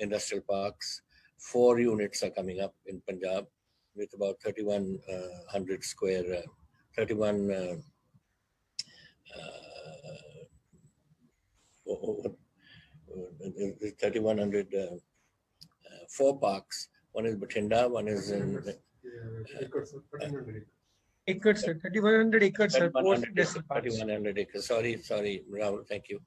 industrial parks. 4 units are coming up in Punjab with about 3,100 square, 3,100 4 parks. One is Bathinda, one is in acres, sir. 3,100 acres, sir. 3,100 acres. Sorry, Rahul. Thank you.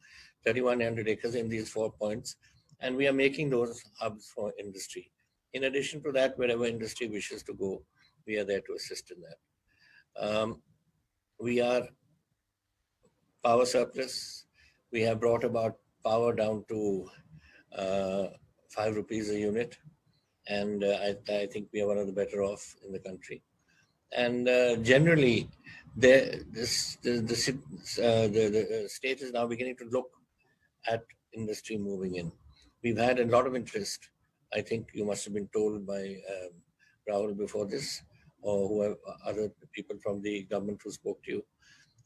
3,100 acres in these 4 points, and we are making those hubs for industry. In addition to that, wherever industry wishes to go, we are there to assist in that. We are power surplus. We have brought about power down to 5 rupees a unit, and I think we are one of the better off in the country. And generally, the state is now beginning to look at industry moving in. We've had a lot of interest. I think you must have been told by Rahul before this, or whoever other people from the government who spoke to you.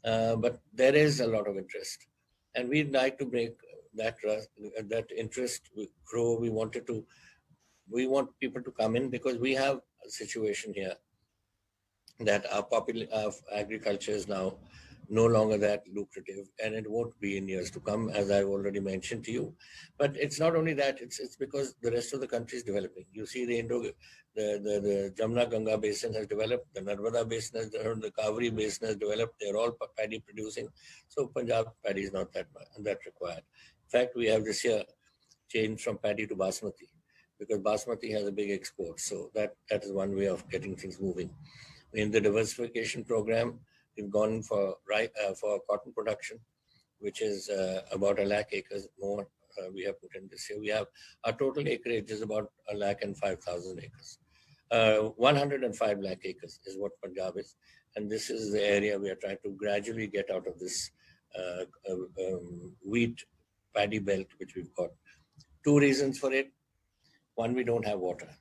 But there is a lot of interest, and we'd like to make that interest grow. We want people to come in, because we have a situation here that our agriculture is now no longer that lucrative, and it won't be in years to come, as I've already mentioned to you. But it's not only that; it's because the rest of the country is developing. You see, the Jamna Ganga basin has developed, the Narmada basin has developed, the Kaveri basin has developed. They're all paddy producing. So Punjab paddy is not that required. In fact, we have this year changed from paddy to basmati, because basmati has a big export. So that is one way of getting things moving. In the diversification program, we've gone for cotton production, which is about 1 lakh acres more we have put in this year. We have our total acreage is about 105,000 acres. 105 lakh acres is what Punjab is, and this is the area we are trying to gradually get out of this wheat paddy belt which we've got. 2 reasons for it. One, we don't have water.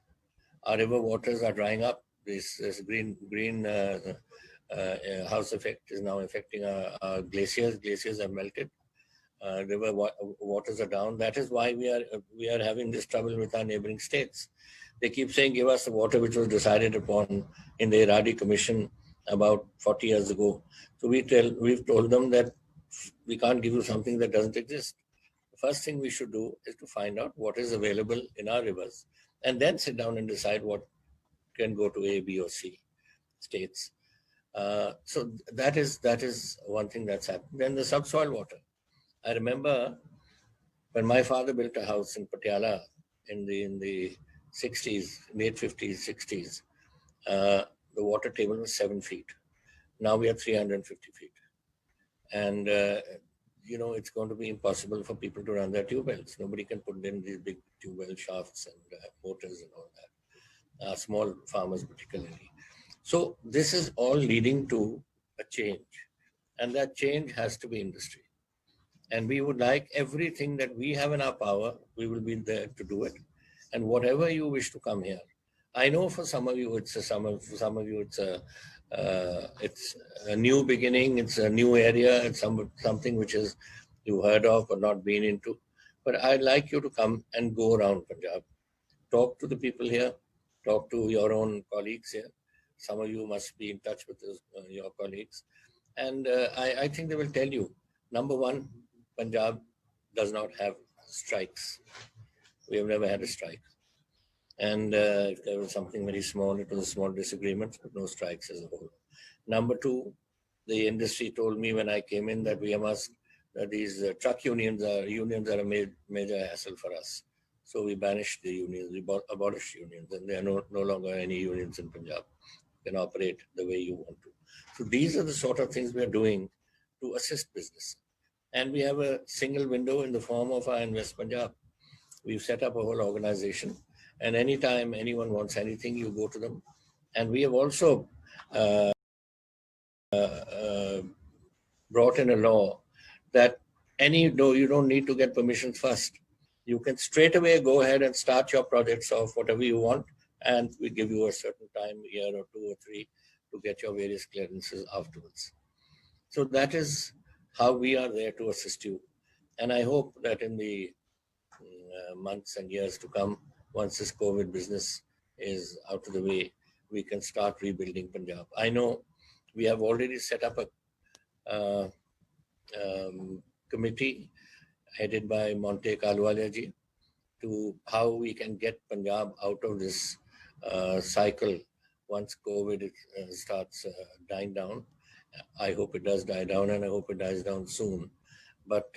Our river waters are drying up. This green house effect is now affecting our glaciers. Glaciers have melted. River waters are down. That is why we are having this trouble with our neighboring states. They keep saying, give us the water which was decided upon in the Iradi Commission about 40 years ago. So we've told them that we can't give you something that doesn't exist. The first thing we should do is to find out what is available in our rivers, and then sit down and decide what can go to A, B, or C states. So that is one thing that's happened. Then the subsoil water. I remember when my father built a house in Patiala in the 60s, late 50s, 60s. The water table was 7 feet. Now we are 350 feet, and it's going to be impossible for people to run their tube wells. Nobody can put in these big tube well shafts and motors and all that. Small farmers particularly. So this is all leading to a change, and that change has to be industry. And we would like everything that we have in our power, we will be there to do it. And whatever you wish to come here, I know for some of you it's a new beginning, it's a new area, it's something which is you heard of but not been into. But I'd like you to come and go around Punjab, talk to the people here, talk to your own colleagues here. Some of you must be in touch with your colleagues. And I think they will tell you, number one, Punjab does not have strikes. We have never had a strike. And if there was something very small, it was a small disagreement, but no strikes as a whole. Number two, the industry told me when I came in that these truck unions are a major hassle for us. So we banished the unions, we abolished unions, and there are no longer any unions in Punjab. You can operate the way you want to. So these are the sort of things we are doing to assist business. And we have a single window in the form of our Invest Punjab. We've set up a whole organization, and anytime anyone wants anything, you go to them. And we have also brought in a law that you don't need to get permissions first. You can straight away go ahead and start your projects of whatever you want, and we give you a certain time, a year or 2 or 3, to get your various clearances afterwards. So that is how we are there to assist you. And I hope that in the months and years to come, once this COVID business is out of the way, we can start rebuilding Punjab. I know we have already set up a committee headed by Monte Kalwala ji to how we can get Punjab out of this cycle once COVID starts dying down. I hope it does die down, and I hope it dies down soon. But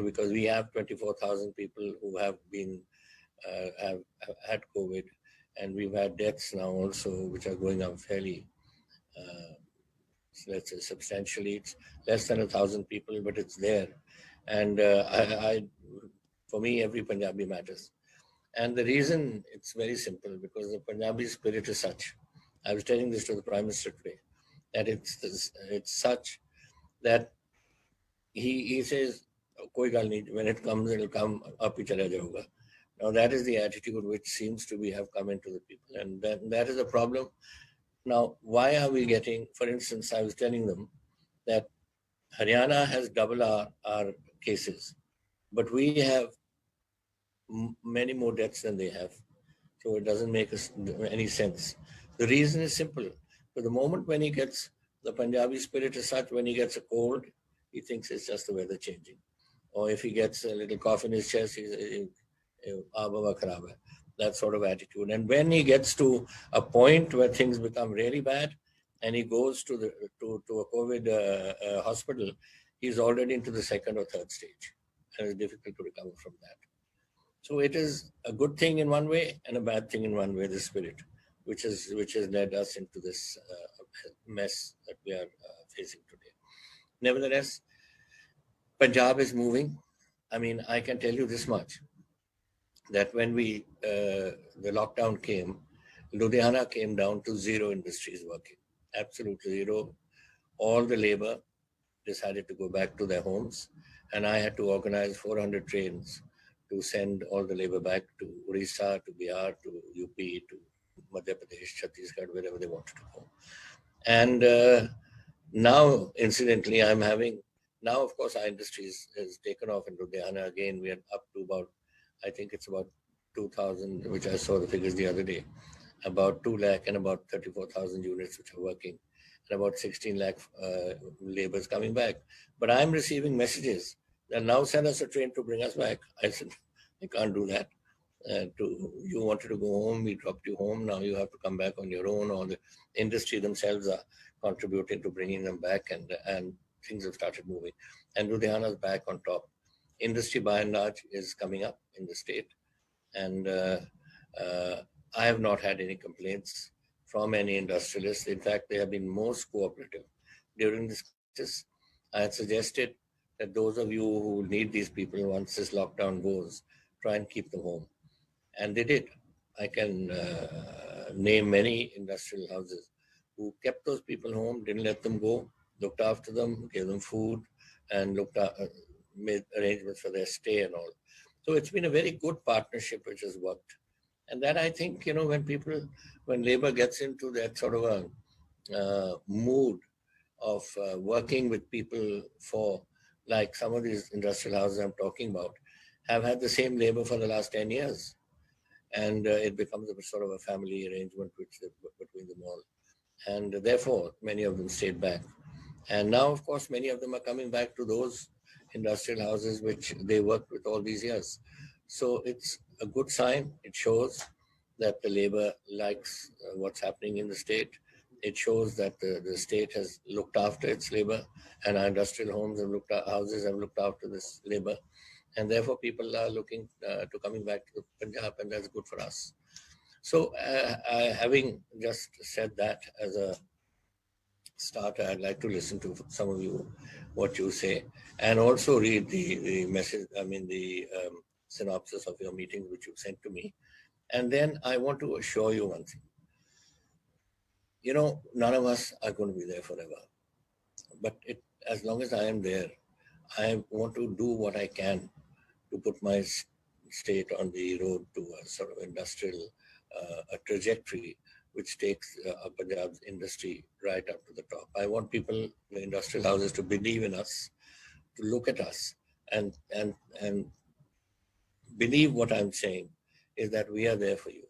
because we have 24,000 people who have been have had COVID, and we've had deaths now also, which are going up fairly, let's say substantially. It's less than 1,000 people, but it's there. And for me, every Punjabi matters. And the reason it's very simple, because the Punjabi spirit is such. I was telling this to the Prime Minister today, that it's such that he says, "Koi gal nahi, when it comes, it'll come, up hi chala jaoga." Now that is the attitude which seems to be have come into the people, and that is a problem. Now, why are we getting, for instance, I was telling them that Haryana has double our cases, but we have many more deaths than they have. So it doesn't make any sense. The reason is simple. For the moment when he gets, the Punjabi spirit is such, when he gets a cold, he thinks it's just the weather changing. Or if he gets a little cough in his chest, he's that sort of attitude. And when he gets to a point where things become really bad, and he goes to a COVID hospital, he's already into the second or third stage, and it's difficult to recover from that. So it is a good thing in one way and a bad thing in one way, the spirit, which has led us into this mess that we are facing today. Nevertheless, Punjab is moving. I mean, I can tell you this much, that when the lockdown came, Ludhiana came down to zero industries working, absolutely zero. All the labor decided to go back to their homes, and I had to organize 400 trains to send all the labor back to Orissa, to Bihar, to UP, to Madhya Pradesh, Chhattisgarh, wherever they wanted to go. And now, incidentally, now of course our industry is taken off in Ludhiana again. We are up to about, I think it's about 2,000, which I saw the figures the other day, about 2 lakh and about 34,000 units which are working, and about 16 lakh laborers coming back. But I'm receiving messages that now send us a train to bring us back. I said, I can't do that. You wanted to go home, we dropped you home, now you have to come back on your own, or the industry themselves are contributing to bringing them back, and things have started moving. And Ludhiana is back on top. Industry by and large is coming up in the state, and I have not had any complaints from any industrialists. In fact, they have been most cooperative. During this crisis, I had suggested that those of you who need these people, once this lockdown goes, try and keep them home. And they did. I can name many industrial houses who kept those people home, didn't let them go, looked after them, gave them food, and made arrangements for their stay and all. So it's been a very good partnership which has worked. And that, I think, when labor gets into that sort of a mood of working with people for, like some of these industrial houses I'm talking about, have had the same labor for the last 10 years. And it becomes a sort of a family arrangement between them all. And therefore, many of them stayed back. And now, of course, many of them are coming back to those industrial houses which they worked with all these years. So it's a good sign. It shows that the labor likes what's happening in the state. It shows that the state has looked after its labor, and our industrial houses have looked after this labor. And therefore, people are looking to coming back to Punjab, and that's good for us. So, having just said that as a start, I'd like to listen to some of you, what you say, and also read the message, the synopsis of your meetings which you sent to me. And then I want to assure you one thing. None of us are going to be there forever. But as long as I am there, I want to do what I can to put my state on the road to a sort of industrial a trajectory which takes Punjab's industry right up to the top. I want people, the industrial houses, to believe in us, to look at us and believe what I'm saying is that we are there for you.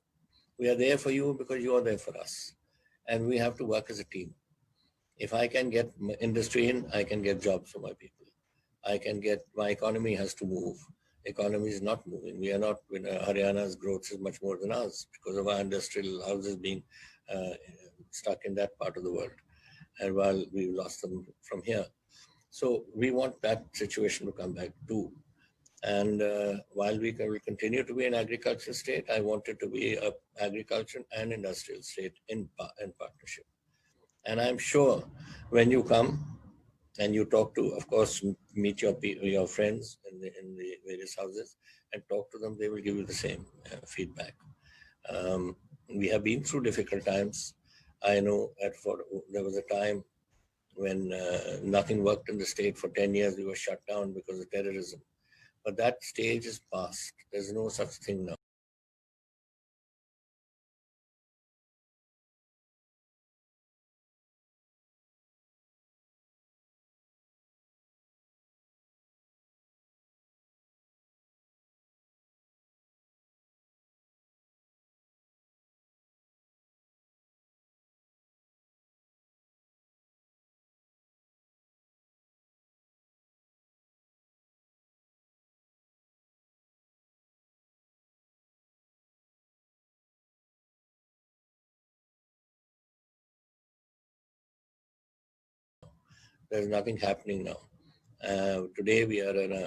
We are there for you because you are there for us. And we have to work as a team. If I can get industry in, I can get jobs for my people. I can get, my economy has to move. Economy is not moving. We are not, Haryana's growth is much more than ours because of our industrial houses being stuck in that part of the world. And while we lost them from here. So we want that situation to come back too. And while we will continue to be an agricultural state, I want it to be an agricultural and industrial state in partnership. And I'm sure when you come and you talk to, of course, meet your friends in the various houses and talk to them, they will give you the same feedback. We have been through difficult times. I know there was a time when nothing worked in the state for 10 years. We were shut down because of terrorism. But that stage is past. There's no such thing now. There's nothing happening now. Today we are in a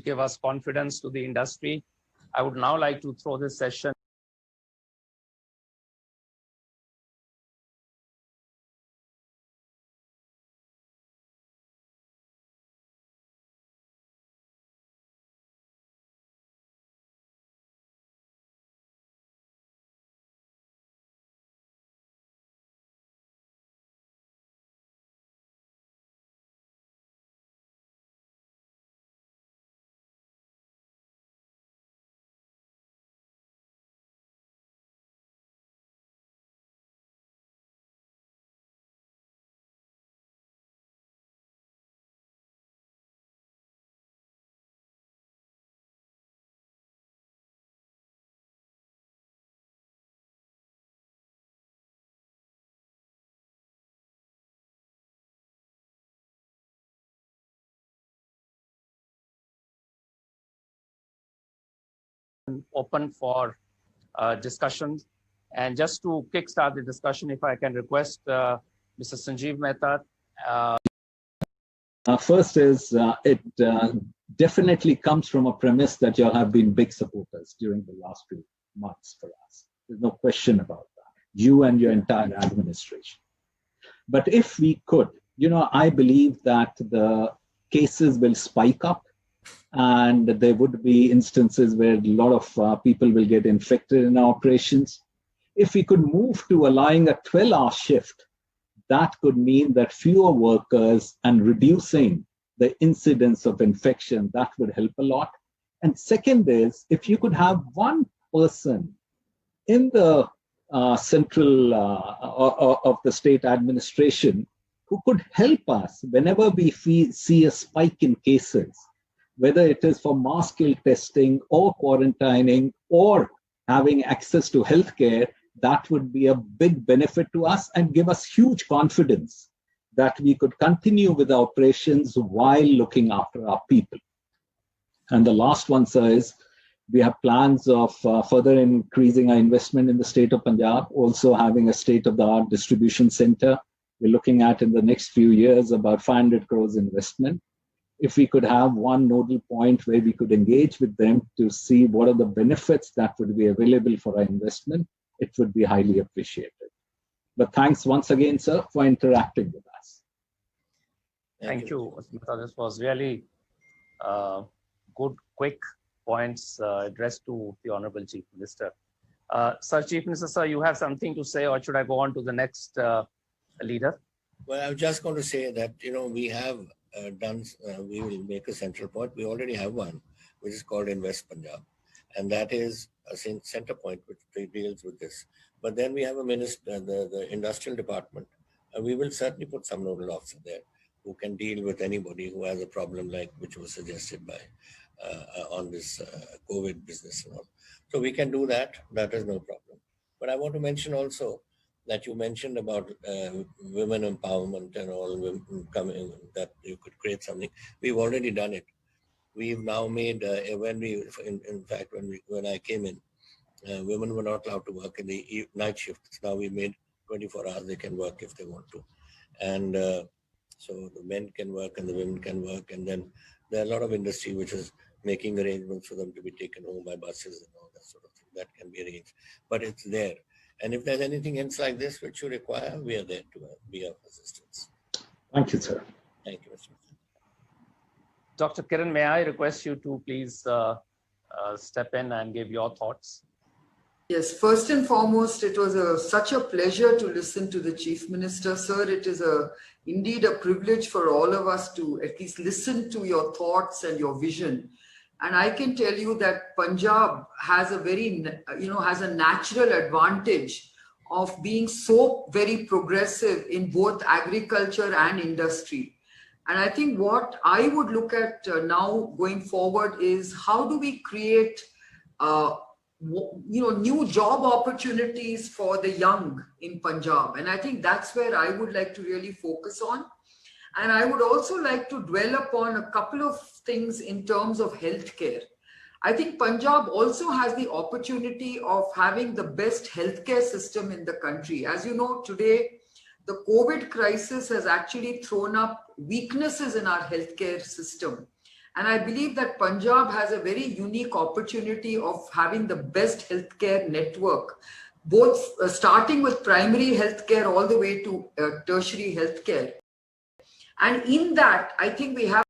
give us confidence to the industry. I would now like to throw this session open for discussions. And just to kickstart the discussion, if I can request Mr. Sanjeev Mehta. First is it definitely comes from a premise that you all have been big supporters during the last few months for us. There's no question about that. You and your entire administration. But if we could, I believe that the cases will spike up and there would be instances where a lot of people will get infected in our operations. If we could move to allowing a 12-hour shift, that could mean that fewer workers and reducing the incidence of infection, that would help a lot. And second is, if you could have one person in the central of the state administration who could help us whenever we see a spike in cases, whether it is for mass scale testing or quarantining or having access to healthcare, that would be a big benefit to us and give us huge confidence that we could continue with our operations while looking after our people. And the last one, sir, is we have plans of further increasing our investment in the state of Punjab, also having a state-of-the-art distribution center. We're looking at in the next few years about 500 crores investment. If we could have one nodal point where we could engage with them to see what are the benefits that would be available for our investment, it would be highly appreciated. But thanks once again, sir, for interacting with us. Thank you. This was really good, quick points addressed to the Honorable Chief Minister. Sir, Chief Minister, sir, you have something to say, or should I go on to the next leader? Well, I was just going to say that, we have we will make a central point. We already have one, which is called Invest Punjab. And that is a center point which deals with this. But then we have a minister, the industrial department. We will certainly put some nodal officer there who can deal with anybody who has a problem like which was suggested by on this COVID business and all. So we can do that. That is no problem. But I want to mention also that you mentioned about women empowerment and all coming, that you could create something. We've already done it. We've now made, in fact, when I came in, women were not allowed to work in the night shifts. Now we made 24 hours they can work if they want to. And so the men can work and the women can work. And then there are a lot of industry which is making arrangements for them to be taken home by buses and all that sort of thing. That can be arranged. But it's there. And if there's anything else like this which you require, we are there to be of assistance. Thank you, sir. Thank you, Mr. Dr. Kiran, may I request you to please step in and give your thoughts? Yes, first and foremost, it was such a pleasure to listen to the Chief Minister, sir. It is indeed a privilege for all of us to at least listen to your thoughts and your vision. And I can tell you that Punjab has a has a natural advantage of being so very progressive in both agriculture and industry. And I think what I would look at now going forward is how do we create new job opportunities for the young in Punjab. And I think that's where I would like to really focus on. And I would also like to dwell upon a couple of things in terms of healthcare. I think Punjab also has the opportunity of having the best healthcare system in the country. As you know, today, the COVID crisis has actually thrown up weaknesses in our healthcare system. And I believe that Punjab has a very unique opportunity of having the best healthcare network, both starting with primary healthcare all the way to tertiary healthcare. And in that, I think we have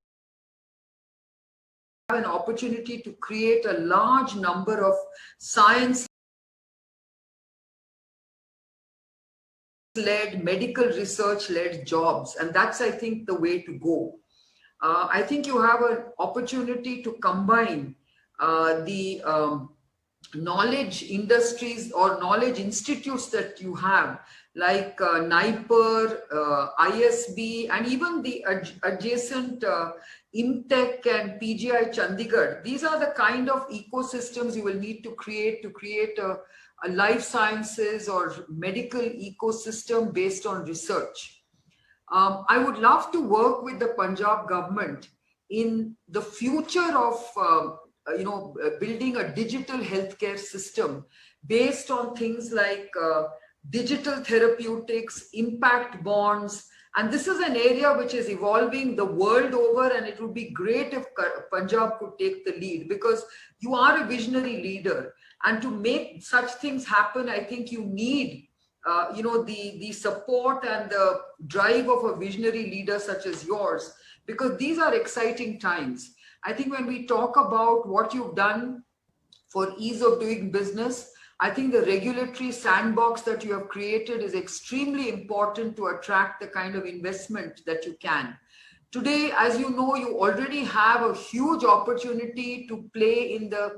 an opportunity to create a large number of science-led, medical research-led jobs. And that's, I think, the way to go. I think you have an opportunity to combine the knowledge industries or knowledge institutes that you have, like NIPER, ISB, and even the adjacent IMTech and PGI Chandigarh. These are the kind of ecosystems you will need to create a life sciences or medical ecosystem based on research. I would love to work with the Punjab government in the future of building a digital healthcare system based on things like digital therapeutics, impact bonds. And this is an area which is evolving the world over, and it would be great if Punjab could take the lead, because you are a visionary leader. And to make such things happen, I think you need the support and the drive of a visionary leader such as yours, because these are exciting times. I think when we talk about what you've done for ease of doing business, I think the regulatory sandbox that you have created is extremely important to attract the kind of investment that you can. Today, as you know, you already have a huge opportunity to play in the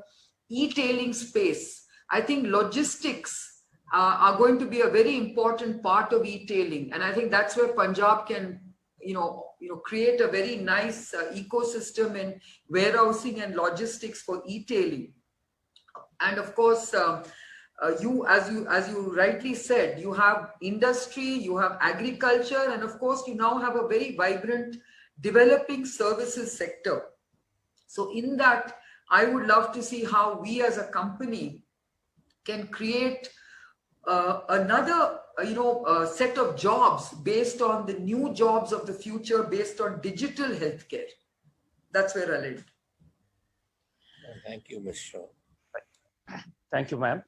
e-tailing space. I think logistics are going to be a very important part of e-tailing, and I think that's where Punjab can create a very nice ecosystem in warehousing and logistics for e-tailing. And of course, as you rightly said, you have industry, you have agriculture, and of course you now have a very vibrant developing services sector. So in that, I would love to see how we as a company can create another set of jobs based on the new jobs of the future, based on digital healthcare. That's where I'll end. Thank you, Ms. Shaw. Thank you, ma'am.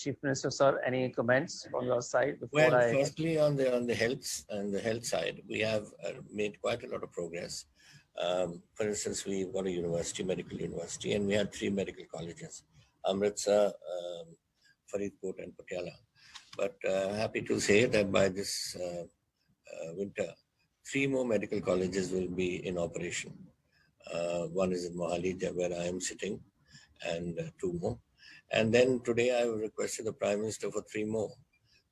Chief Minister, sir, any comments from your side before Well, firstly, on the health side, we have made quite a lot of progress. For instance, we've got a university, medical university, and we have 3 medical colleges: Amritsar, Faridkot, and Patiala. But happy to say that by this winter, 3 more medical colleges will be in operation. One is in Mohali, where I am sitting, and 2 more. And then today I requested the Prime Minister for 3 more,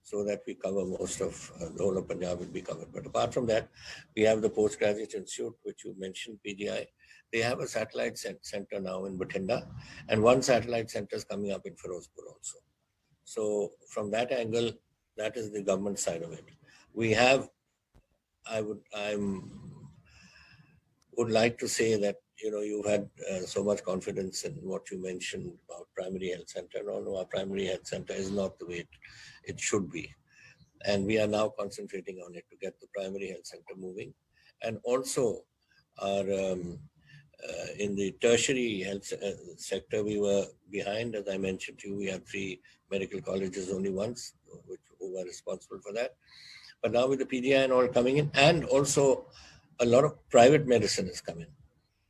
so that we cover most of the whole of Punjab will be covered. But apart from that, we have the Postgraduate Institute, which you mentioned, PGI. They have a satellite center now in Bathinda, and 1 satellite center is coming up in Firozpur also. So from that angle, that is the government side of it. We have, I would like to say that, you've had so much confidence in what you mentioned about primary health center. No, our primary health center is not the way it should be. And we are now concentrating on it to get the primary health center moving. And also, our in the tertiary health sector, we were behind. As I mentioned to you, we have 3 medical colleges only once, who were responsible for that. But now with the PGI and all coming in, and also a lot of private medicine is coming.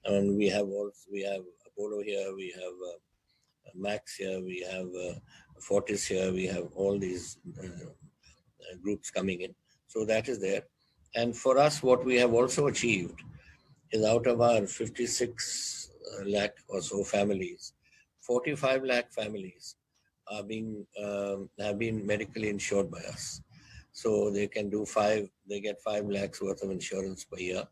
And we have Apollo here, we have Max here, we have Fortis here, we have all these groups coming in. So that is there. And for us, what we have also achieved is, out of our 56 lakh or so families, 45 lakh families are have been medically insured by us. So they can they get 5 lakhs worth of insurance per year,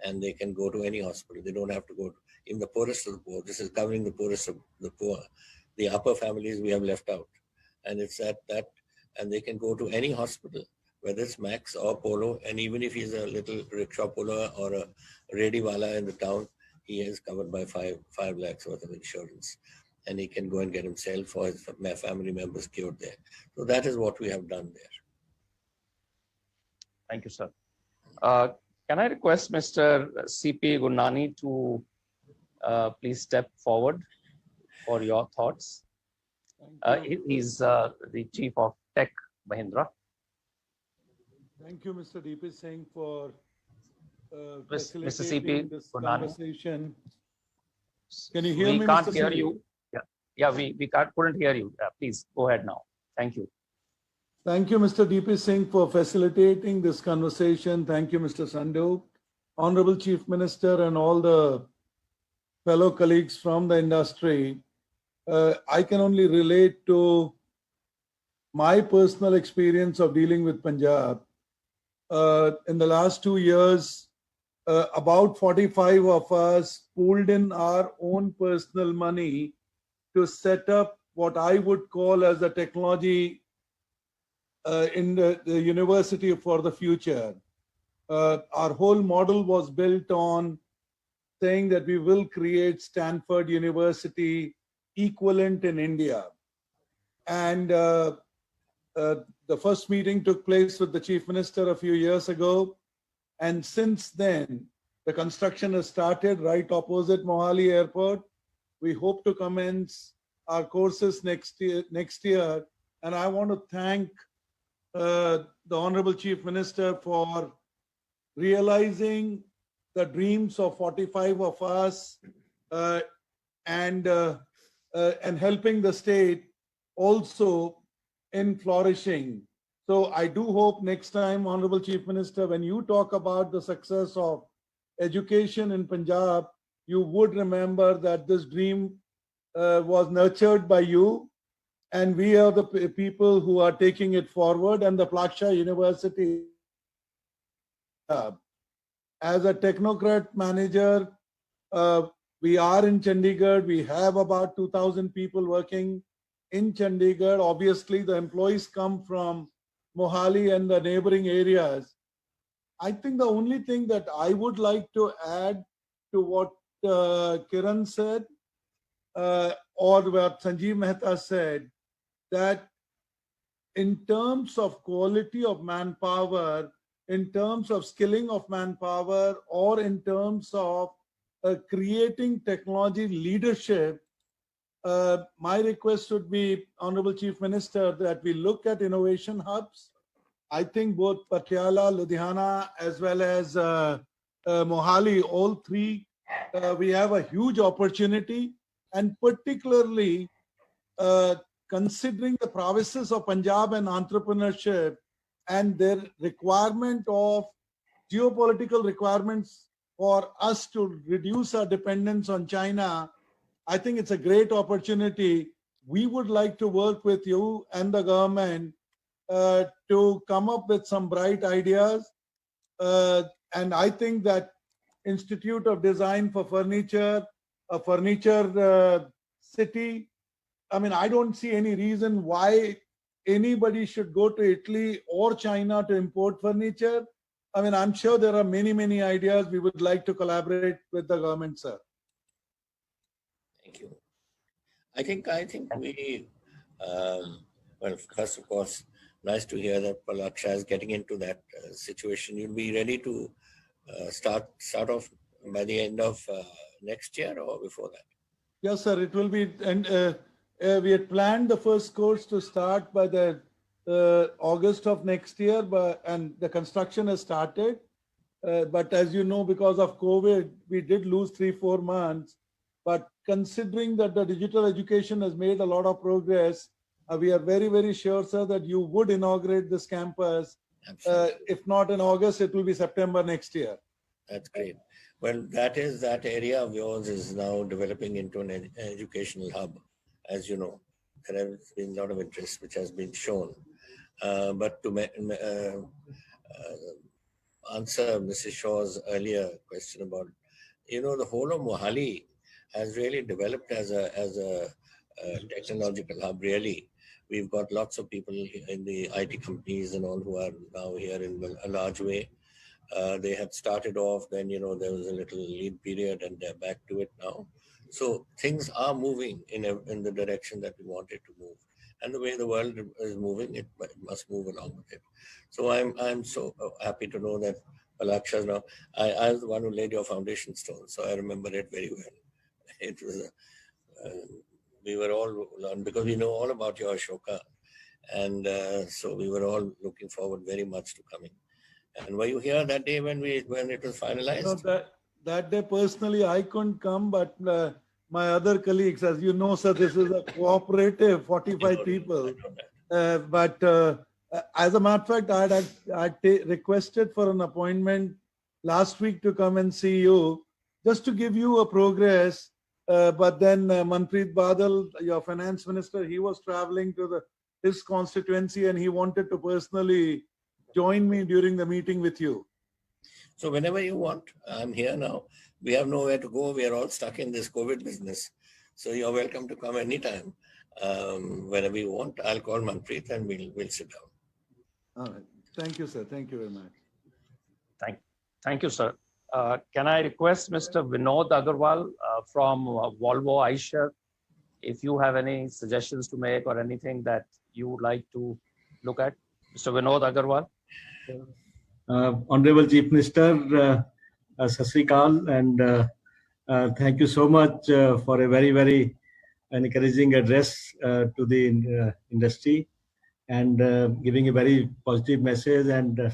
and they can go to any hospital. They don't have to go in the poorest of the poor. This is covering the poorest of the poor. The upper families we have left out. And it's that, and they can go to any hospital, whether it's Max or Polo, and even if he's a little rickshaw puller or a rediwala in the town, he is covered by 5 lakhs worth of insurance. And he can go and get himself or his family members cured there. So that is what we have done there. Thank you, sir. Can I request Mr. C.P. Gurnani to please step forward for your thoughts? He's the Chief of Tech Mahindra. Thank you, Mr. D.P. Singh, for Mr. C.P. this Gurnani. conversation. Can you hear me? We can't Mr. hear Singh? you. Yeah, we couldn't hear you. Please go ahead now. Thank you. Thank you, Mr. D.P. Singh, for facilitating this conversation. Thank you, Mr. Sandhu, Honorable Chief Minister, and all the fellow colleagues from the industry. I can only relate to my personal experience of dealing with Punjab. In the last 2 years, about 45 of us pooled in our own personal money to set up what I would call as a technology in the university for the future. Our whole model was built on saying that we will create Stanford University equivalent in India. And the first meeting took place with the Chief Minister a few years ago. And since then, the construction has started right opposite Mohali Airport. We hope to commence our courses next year. And I want to thank the Honorable Chief Minister for realizing the dreams of 45 of us and helping the state also in flourishing. So I do hope next time, Honorable Chief Minister, when you talk about the success of education in Punjab, you would remember that this dream was nurtured by you, and we are the people who are taking it forward. And the Plaksha University, as a technocrat manager, we are in Chandigarh. We have about 2,000 people working in Chandigarh. Obviously, the employees come from Mohali and the neighboring areas. I think the only thing that I would like to add to what Kiran said or what Sanjeev Mehta said, that in terms of quality of manpower, in terms of skilling of manpower, or in terms of creating technology leadership, my request would be, Honorable Chief Minister, that we look at innovation hubs. I think both Patiala, Ludhiana, as well as Mohali, all three, we have a huge opportunity, and particularly considering the prowesses of Punjab and entrepreneurship and their requirement of geopolitical requirements for us to reduce our dependence on China, I think it's a great opportunity. We would like to work with you and the government to come up with some bright ideas. And I think that Institute of Design for Furniture, a furniture city, I mean, I don't see any reason why anybody should go to Italy or China to import furniture. I mean, I'm sure there are many, many ideas. We would like to collaborate with the government, sir. Thank you. I think we, well, first of course, nice to hear that Palaksha is getting into that situation. You'll be ready to start off by the end of next year or before that? Yes, sir. It will be, and we had planned the first course to start by the August of next year, and the construction has started. But as you know, because of COVID, we did lose 3-4 months. But considering that the digital education has made a lot of progress, we are very, very sure, sir, that you would inaugurate this campus. If not in August, it will be September next year. That's great. Well, that area of yours is now developing into an educational hub. As you know, there has been a lot of interest which has been shown. But to answer Mrs. Shaw's earlier question about, the whole of Mohali has really developed as a technological hub. Really, we've got lots of people in the IT companies and all who are now here in a large way. They had started off, then there was a little lean period, and they're back to it now. So things are moving in the direction that we wanted to move, and the way the world is moving, it must move along with it. So I'm so happy to know that Palaksha now. I was the one who laid your foundation stone, so I remember it very well. It was we were all learned because we know all about your Ashoka, and so we were all looking forward very much to coming. And were you here that day when it was finalized? No, that day personally I couldn't come, but my other colleagues, as you know, sir, this is a cooperative, 45 people. But as a matter of fact, I requested for an appointment last week to come and see you, just to give you a progress. But then Manpreet Badal, your finance minister, he was traveling to his constituency, and he wanted to personally join me during the meeting with you. So whenever you want, I'm here now. We have nowhere to go. We are all stuck in this COVID business. So you're welcome to come anytime. Whenever you want, I'll call Manpreet and we'll sit down. All right. Thank you, sir. Thank you very much. Thank you, sir. Can I request Mr. Vinod Agarwal from Volvo Eicher, if you have any suggestions to make or anything that you would like to look at? Mr. Vinod Agarwal. Honorable Chief Minister, Sat Sri Akal, and thank you so much for a very, very encouraging address to the industry, and giving a very positive message, and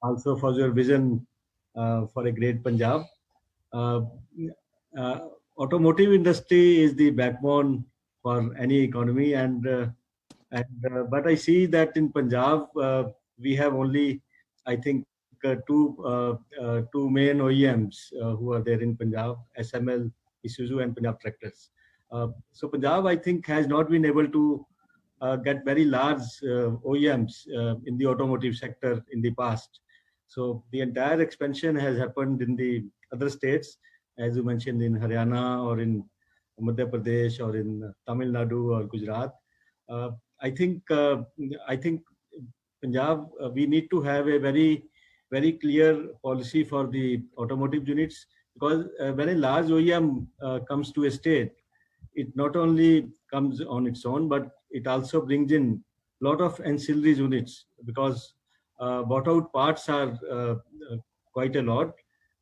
also for your vision for a great Punjab. Automotive industry is the backbone for any economy, but I see that in Punjab we have only, I think, two main OEMs who are there in Punjab: SML, Isuzu, and Punjab Tractors. So Punjab, I think, has not been able to get very large OEMs in the automotive sector in the past. So the entire expansion has happened in the other states, as you mentioned, in Haryana or in Madhya Pradesh or in Tamil Nadu or Gujarat. I think Punjab, we need to have a very, very clear policy for the automotive units, because when a large OEM comes to a state, it not only comes on its own, but it also brings in a lot of ancillary units, because bought out parts are quite a lot.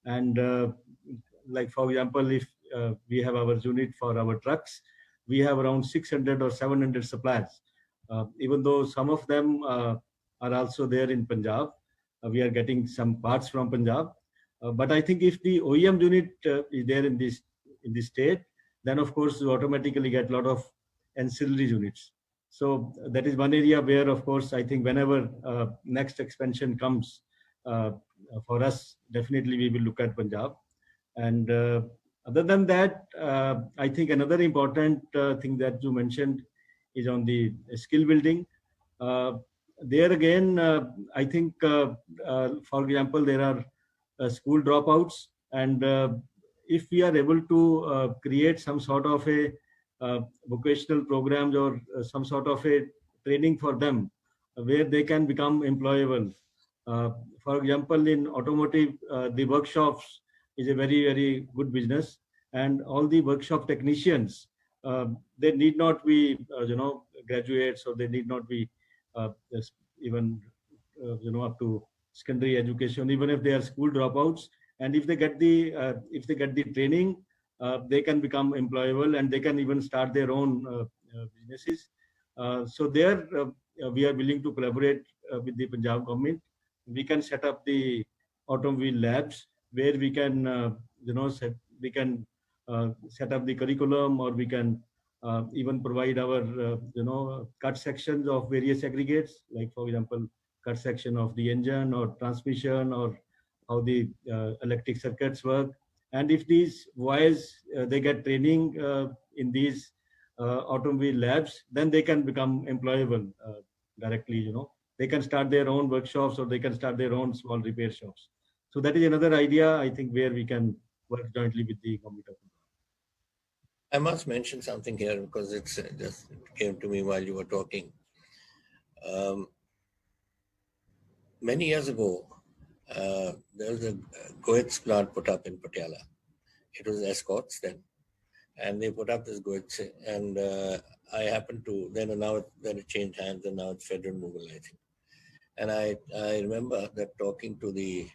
And like, for example, if we have our unit for our trucks, we have around 600 or 700 suppliers. Even though some of them are also there in Punjab, we are getting some parts from Punjab. But I think if the OEM unit is there in this state, then of course you automatically get a lot of ancillary units. So that is one area where, of course, I think whenever next expansion comes for us, definitely we will look at Punjab. And other than that, I think another important thing that you mentioned is on the skill building. There again, I think, for example, there are school dropouts, and if we are able to create some sort of a vocational programs or some sort of a training for them where they can become employable. For example, in automotive, the workshops is a very, very good business, and all the workshop technicians, they need not be graduates, or they need not be even up to secondary education, even if they are school dropouts. And if they get the training, they can become employable, and they can even start their own businesses. So there, we are willing to collaborate with the Punjab government. We can set up the automobile labs where we can, set up the curriculum, or we can even provide our, cut sections of various aggregates, like, for example, cut section of the engine or transmission, or how the electric circuits work. And if these boys, they get training in these automobile labs, then they can become employable directly. They can start their own workshops, or they can start their own small repair shops. So that is another idea, I think, where we can work jointly with the government of Punjab. I must mention something here, because it just came to me while you were talking. Many years ago, there was a Goetz plant put up in Patiala. It was Escorts then, and they put up this Goetz, and I happened to then it changed hands, and now it's Federal Mughal, I think. And I remember that talking to the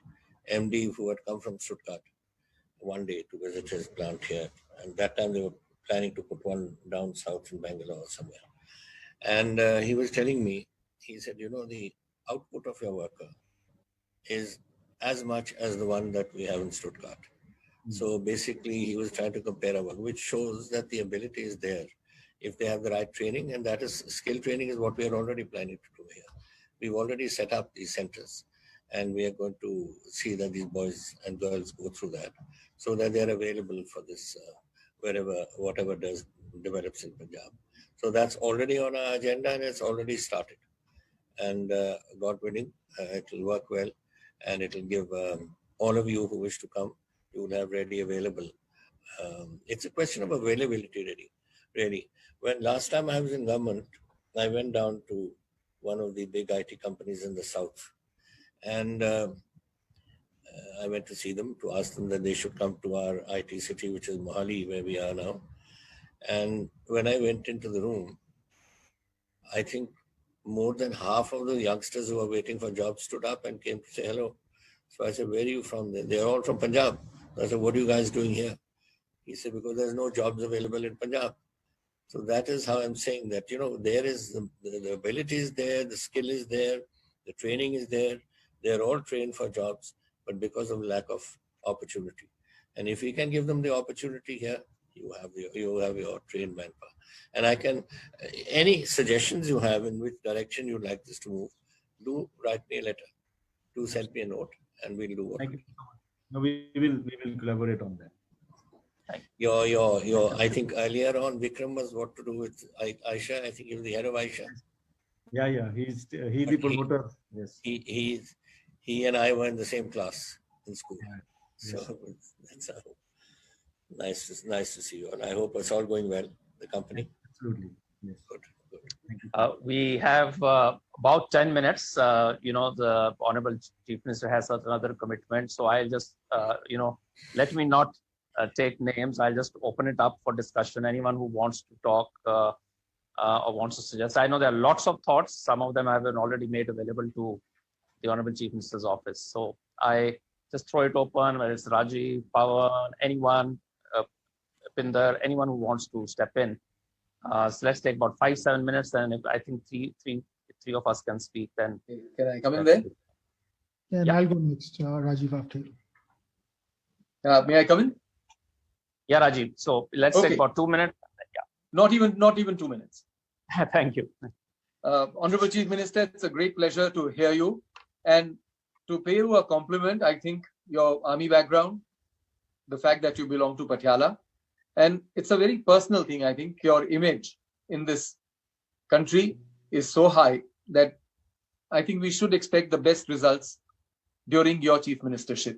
MD who had come from Stuttgart one day to visit his plant here, and that time they were planning to put one down south in Bangalore or somewhere. And he was telling me, he said, the output of your worker is as much as the one that we have in Stuttgart. So basically, he was trying to compare our, which shows that the ability is there if they have the right training, and that is skill training is what we are already planning to do here. We've already set up these centers, and we are going to see that these boys and girls go through that, so that they are available for this whatever develops in Punjab. So that's already on our agenda, and it's already started. And God willing, it will work well, and it will give all of you who wish to come, you will have ready available. It's a question of availability, really. When last time I was in government, I went down to one of the big IT companies in the south, and I went to see them to ask them that they should come to our IT city, which is Mohali, where we are now. And when I went into the room, I think more than half of the youngsters who were waiting for jobs stood up and came to say hello. So I said, where are you from? They're all from Punjab. I said, what are you guys doing here? He said, because there's no jobs available in Punjab. So that is how I'm saying that, there is the ability is there, the skill is there, the training is there. They're all trained for jobs, but because of lack of opportunity. And if we can give them the opportunity here, you have your trained manpower. And I can, any suggestions you have in which direction you'd like this to move, do write me a letter. Do send me a note, and we'll do what. Thank you. No, we will collaborate on that. I think earlier on Vikram was what to do with Aisha. I think he was the head of Aisha. Yeah. He's the promoter. Yes. He and I were in the same class in school. Yeah. So that's nice to see you. And I hope it's all going well, the company. Absolutely. Yes. Good. Thank you. We have about 10 minutes. The Honorable Chief Minister has another commitment. So I'll just, let me not take names. I'll just open it up for discussion. Anyone who wants to talk or wants to suggest. I know there are lots of thoughts. Some of them have been already made available to the Honorable Chief Minister's office. So I just throw it open, whether it's Rajiv, Pawan, anyone, Pinder, anyone who wants to step in. So let's take about 5-7 minutes, and if I think three of us can speak, then can I come in there? Yeah, and I'll go next, Rajiv, after you. May I come in? Yeah, Rajiv. So let's take about 2 minutes. Yeah. Not even 2 minutes. Thank you. Honorable Chief Minister, it's a great pleasure to hear you. And to pay you a compliment, I think your army background, the fact that you belong to Patiala, and it's a very personal thing. I think your image in this country is so high that I think we should expect the best results during your chief ministership.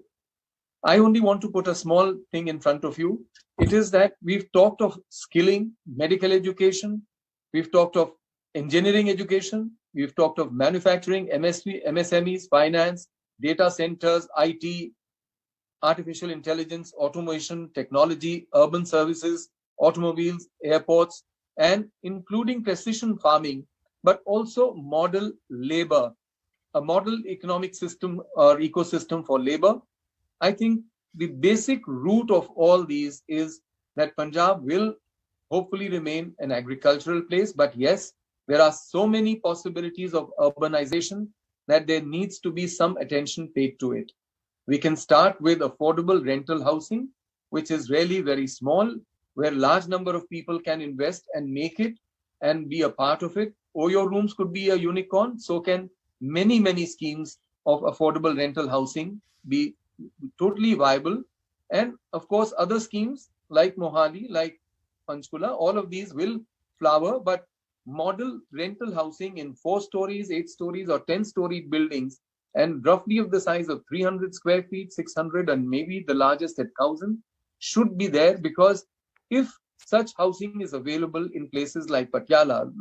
I only want to put a small thing in front of you. It is that we've talked of skilling, medical education, we've talked of engineering education, we've talked of manufacturing, MSMEs, finance, data centers, IT, artificial intelligence, automation, technology, urban services, automobiles, airports, and including precision farming, but also model labor, a model economic system or ecosystem for labor. I think the basic root of all these is that Punjab will hopefully remain an agricultural place. But yes, there are so many possibilities of urbanization that there needs to be some attention paid to it. We can start with affordable rental housing, which is really very small, where large number of people can invest and make it and be a part of it. Oyo rooms could be a unicorn. So can many schemes of affordable rental housing be totally viable. And of course, other schemes like Mohali, like Panchkula, all of these will flower, but model rental housing in 4 stories, 8 stories or 10-story buildings and roughly of the size of 300 square feet, 600 and maybe the largest at 1,000 should be there, because if such housing is available in places like Patiala,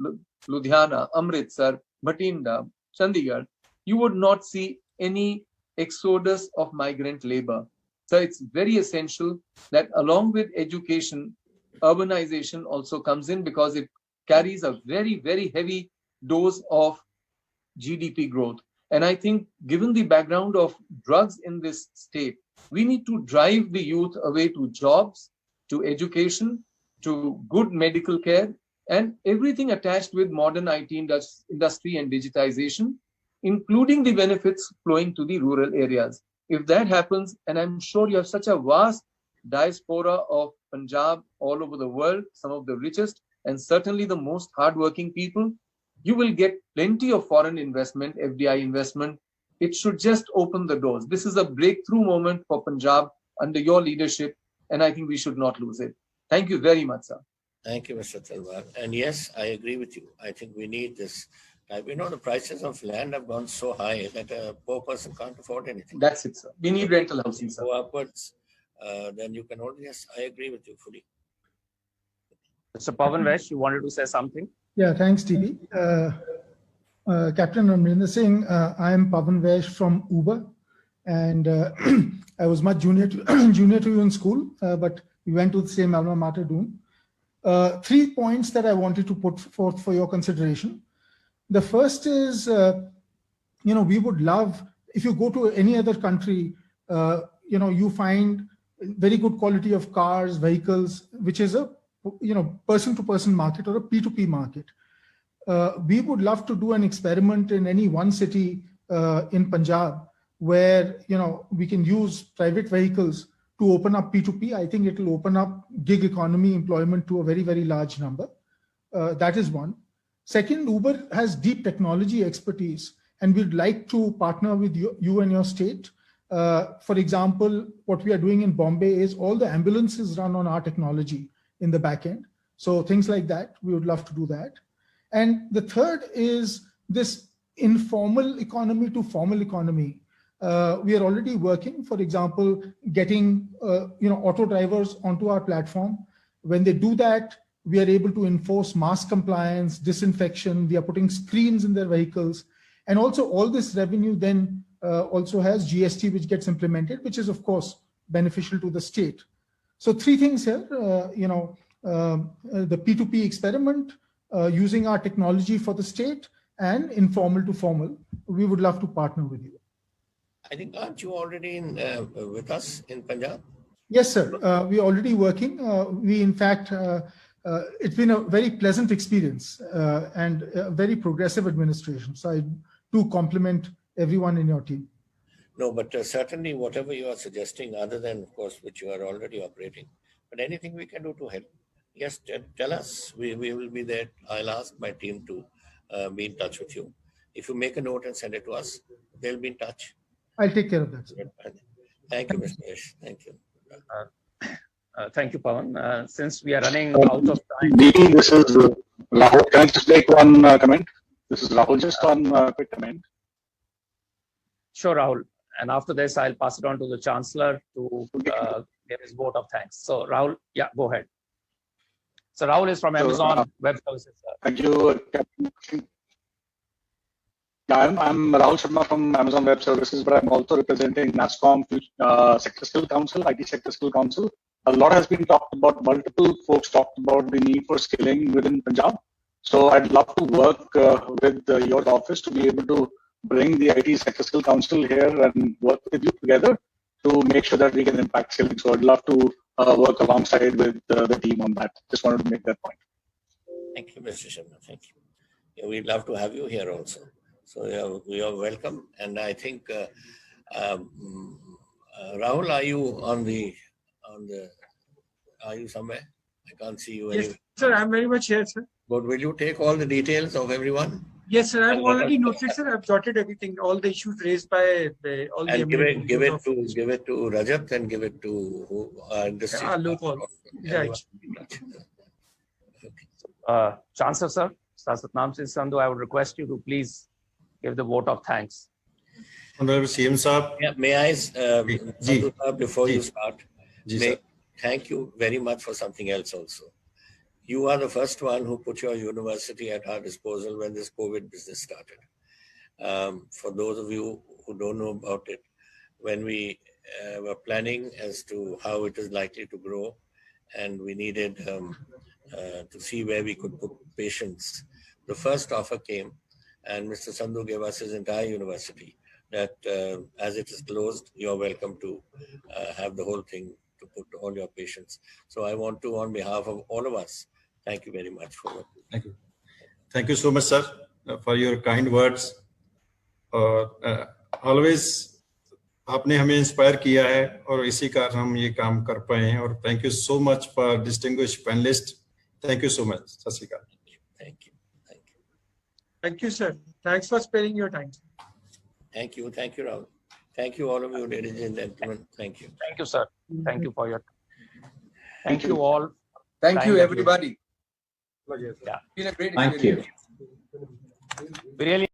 Ludhiana, Amritsar, Bhatinda, Chandigarh, you would not see any exodus of migrant labor. So it's very essential that along with education, urbanization also comes in, because it carries a very heavy dose of GDP growth. And I think given the background of drugs in this state, we need to drive the youth away to jobs, to education, to good medical care, and everything attached with modern IT industry and digitization, including the benefits flowing to the rural areas. If that happens, and I'm sure you have such a vast diaspora of Punjab all over the world, some of the richest and certainly the most hardworking people, you will get plenty of foreign investment, FDI investment. It should just open the doors. This is a breakthrough moment for Punjab under your leadership, and I think we should not lose it. Thank you very much, sir. Thank you, Mr. Talwar. And yes, I agree with you. I think we need this. The prices of land have gone so high that a poor person can't afford anything. That's it, sir. We need rental housing, sir. Go upwards, then you can only, yes, I agree with you fully. Mr. Pawan Vesh, you wanted to say something? Yeah, thanks, TP. Captain Amrinder Singh, I am Pawan Vesh from Uber. and I was much junior to you in school, but we went to the same alma mater, Doon. 3 points that I wanted to put forth for your consideration. The first is, we would love, if you go to any other country, you find very good quality of cars, vehicles, which is a, person-to-person market or a P2P market. We would love to do an experiment in any one city in Punjab where, we can use private vehicles to open up P2P. I think it will open up gig economy employment to a very, very large number. That is one. Second, Uber has deep technology expertise, and we'd like to partner with you and your state. For example, what we are doing in Bombay is all the ambulances run on our technology in the back end. So things like that, we would love to do that. And the third is this informal economy to formal economy. We are already working, for example, getting auto drivers onto our platform. When they do that, we are able to enforce mask compliance, disinfection. We are putting screens in their vehicles. And also all this revenue then also has GST, which gets implemented, which is, of course, beneficial to the state. So 3 things here, the P2P experiment, using our technology for the state, and informal to formal. We would love to partner with you. I think, aren't you already with us in Punjab? Yes, sir. We're already working. We, in fact, it's been a very pleasant experience and a very progressive administration. So I do compliment everyone in your team. No, but certainly whatever you are suggesting, other than, of course, which you are already operating, but anything we can do to help, yes, tell us. We will be there. I'll ask my team to be in touch with you. If you make a note and send it to us, they'll be in touch. I'll take care of that, sir. Thank you, Mr. Yash. Thank you. Thank you, Pawan. Since we are running out of time. DP, this is Rahul. Can I just make one comment? This is Rahul. Just one quick comment. Sure, Rahul. And after this, I'll pass it on to the Chancellor to give his vote of thanks. So, Rahul, yeah, go ahead. So, Rahul is from Amazon Web Services. Thank you, Captain. Yeah, I'm Rahul Sharma from Amazon Web Services, but I'm also representing NASSCOM Sector Skill Council, IT Sector Skill Council. A lot has been talked about, multiple folks talked about the need for skilling within Punjab. So I'd love to work with your office to be able to bring the IT Sector Skill Council here and work with you together to make sure that we can impact skilling. So I'd love to work alongside with the team on that. Just wanted to make that point. Thank you, Mr. Sharma. Thank you. Yeah, we'd love to have you here also. So we are welcome. And I think, Rahul, are you are you somewhere? I can't see you. Yes, anywhere. sir, I'm very much here, sir. But will you take all the details of everyone? Yes, sir, I've already noted, sir. I've jotted everything, all the issues raised by all the. And give it to Rajat and give it to industry. Right. Okay. Chancellor, sir, Satnam Sandhu, I would request you to please give the vote of thanks. Honorable CM Saab. Yeah, may I, Sandhu, before you start, thank you very much for something else also. You are the first one who put your university at our disposal when this COVID business started. For those of you who don't know about it, when we were planning as to how it is likely to grow, and we needed to see where we could put patients, the first offer came, and Mr. Sandhu gave us his entire university that as it is closed, you're welcome to have the whole thing to put all your patients. So I want to, on behalf of all of us, thank you very much for what. Thank you. Thank you so much, sir, for your kind words. Always आपने हमें inspire किया है और इसी कारण हम ये काम कर पाए हैं और thank you so much for distinguished panelists. Thank you so much. सत श्री अकाल. Thank you. Thank you, sir. Thanks for sparing your time. Thank you, Rahul. Thank you, all of you, ladies and gentlemen. Thank you. Thank you, sir. Thank you for your. Thank you all. Thank you, everybody. Yeah. Been a great Thank you. We really.